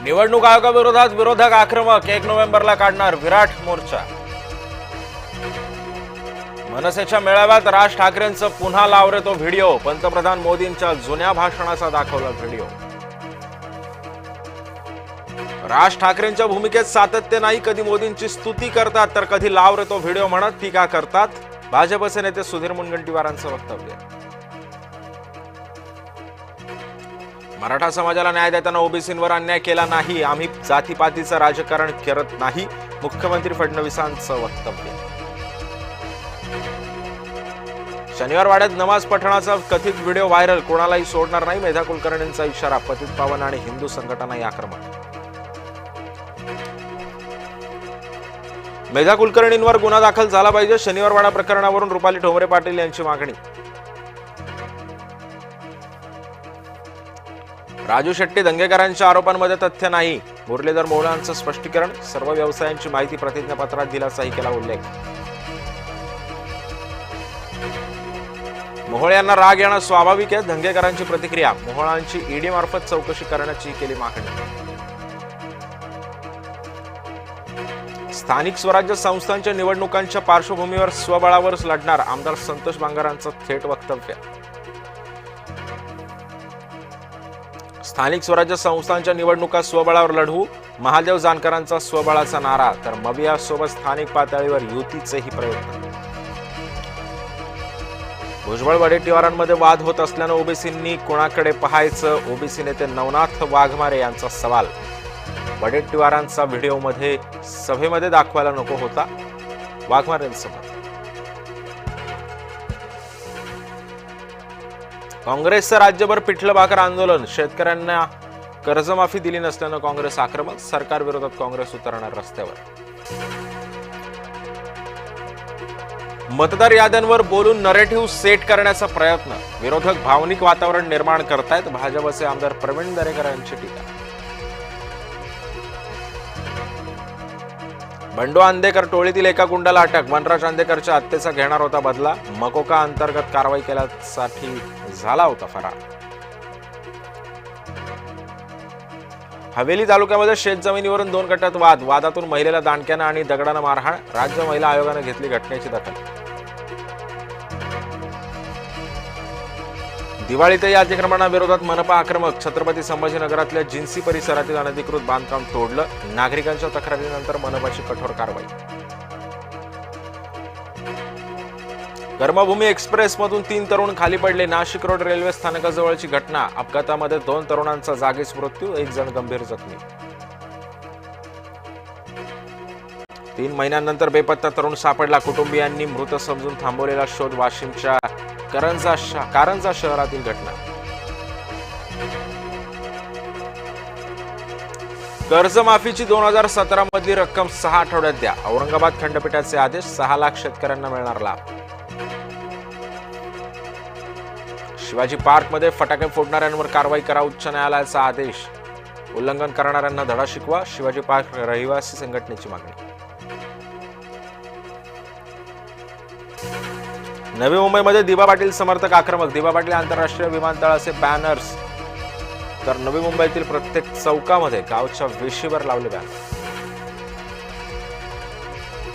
निवडणूक आयोगाविरोधात विरोधक आक्रमक 1 नोव्हेंबरला काढणार विराट मोर्चा। मनसेच्या मेळाव्यात राज ठाकरेंचं पुन्हा लाव रे तो व्हिडिओ। पंतप्रधान मोदींच्या जुन्या भाषणाचा दाखवला व्हिडिओ। राज ठाकरेंच्या भूमिकेत सातत्य नाही, कधी मोदींची स्तुती करतात तर कधी लाव रे तो व्हिडिओ म्हणत टीका करतात। भाजपचे नेते सुधीर मुनगंटीवारांचं वक्तव्य। मराठा समाजाला न्याय देताना ओबीसींवर अन्याय केला नाही, आम्ही जातीपातीचं राजकारण करत नाही, मुख्यमंत्री फडणवीसांचं वक्तव्य। शनिवार वाड्यात नमाज पठणाचा कथित व्हिडिओ व्हायरल, कोणालाही सोडणार नाही, मेधा कुलकर्णींचा इशारा। पतित पावन आणि हिंदू संघटनाही आक्रमक। मेधा कुलकर्णींवर गुन्हा दाखल झाला पाहिजे, शनिवारवाडा प्रकरणावरून रुपाली ठोंबरे पाटील यांची मागणी। राजू शेट्टी दंगेकरांच्या आरोपांमध्ये तथ्य नाही, मुरलीधर मोहोळांचं स्पष्टीकरण। सर्व व्यवसायांची माहिती प्रतिज्ञापत्रात दिल्याचाही केला उल्लेख। मोहोळ यांना राग येणं स्वाभाविक आहे, दंगेकरांची प्रतिक्रिया। मोहोळांची ईडी मार्फत चौकशी करण्याची केली मागणी। स्थानिक स्वराज्य संस्थांच्या निवडणुकांच्या पार्श्वभूमीवर स्वबळावर लढणार, आमदार संतोष बांगरांचं थेट वक्तव्य। स्थानिक स्वराज्य संस्थांच्या निवडणुका स्वबळावर लढवू, महादेव जानकरांचा स्वबळाचा नारा। तर मबियासोबत स्थानिक पातळीवर युतीचेही प्रयत्न। भुजबळ वडेट्टीवारांमध्ये वाद होत असल्यानं ओबीसींनी कोणाकडे पाहायचं, ओबीसी नेते नवनाथ वाघमारे यांचा सवाल। वडेट्टीवारांचा व्हिडिओमध्ये सभेमध्ये दाखवायला नको होता, वाघमारेंचं मत। काँग्रेसचं राज्यभर पिठलं भाकर आंदोलन, शेतकऱ्यांना कर्जमाफी दिली नसल्यानं काँग्रेस आक्रमक, सरकार विरोधात काँग्रेस उतरणार रस्त्यावर। मतदार याद्यांवर बोलून नरेटिव्ह सेट करण्याचा प्रयत्न, विरोधक भावनिक वातावरण निर्माण करतायत, भाजपचे आमदार प्रवीण दरेकर यांची टीका। बंडू आंदेकर टोळीतील एका गुंडाला अटक, वनराज आंदेकरच्या हत्येचा घेणार होता बदला, मकोका अंतर्गत कारवाई केल्यासाठी झाला होता फरार। हवेली तालुक्यामध्ये शेतजमिनीवरून 2 गटात वाद, वादातून महिलेला दांडक्यानं आणि दगडानं मारहाण, राज्य महिला आयोगाने घेतली घटनेची दखल। दिवाळीतही अतिक्रमणाविरोधात मनपा आक्रमक, छत्रपती संभाजीनगरातल्या जिन्सी परिसरातील अनधिकृत बांधकाम तोडलं, नागरिकांच्या तक्रारीनंतर मनपाची कठोर कारवाई। कर्मभूमी एक्सप्रेसमधून 3 तरुण खाली पडले, नाशिक रोड रेल्वे स्थानकाजवळची घटना, अपघातामध्ये 2 तरुणांचा जागीच मृत्यू, 1 जण गंभीर जखमी। 3 महिन्यांनंतर बेपत्ता तरुण सापडला, कुटुंबियांनी मृत समजून थांबवलेला शोध। वाशिमच्या कारंजा शहरातील घटना। कर्जमाफीची 2017 मधली रक्कम 6 आठवड्यात द्या, औरंगाबाद खंडपीठाचे आदेश। 6 लाख शेतकऱ्यांना मिळणार लाभ। शिवाजी पार्कमध्ये फटाके फोडणाऱ्यांवर कारवाई करा, उच्च न्यायालयाचा आदेश। उल्लंघन करणाऱ्यांना धडा शिकवा, शिवाजी पार्क रहिवासी संघटनेची मागणी। नवी मुंबईमध्ये दिबा पाटील समर्थक आक्रमक, दिबा पाटील आंतरराष्ट्रीय विमानतळाचे बॅनर्स, तर नवी मुंबईतील प्रत्येक चौकामध्ये गावच्या वेशीवर लावले बॅनर।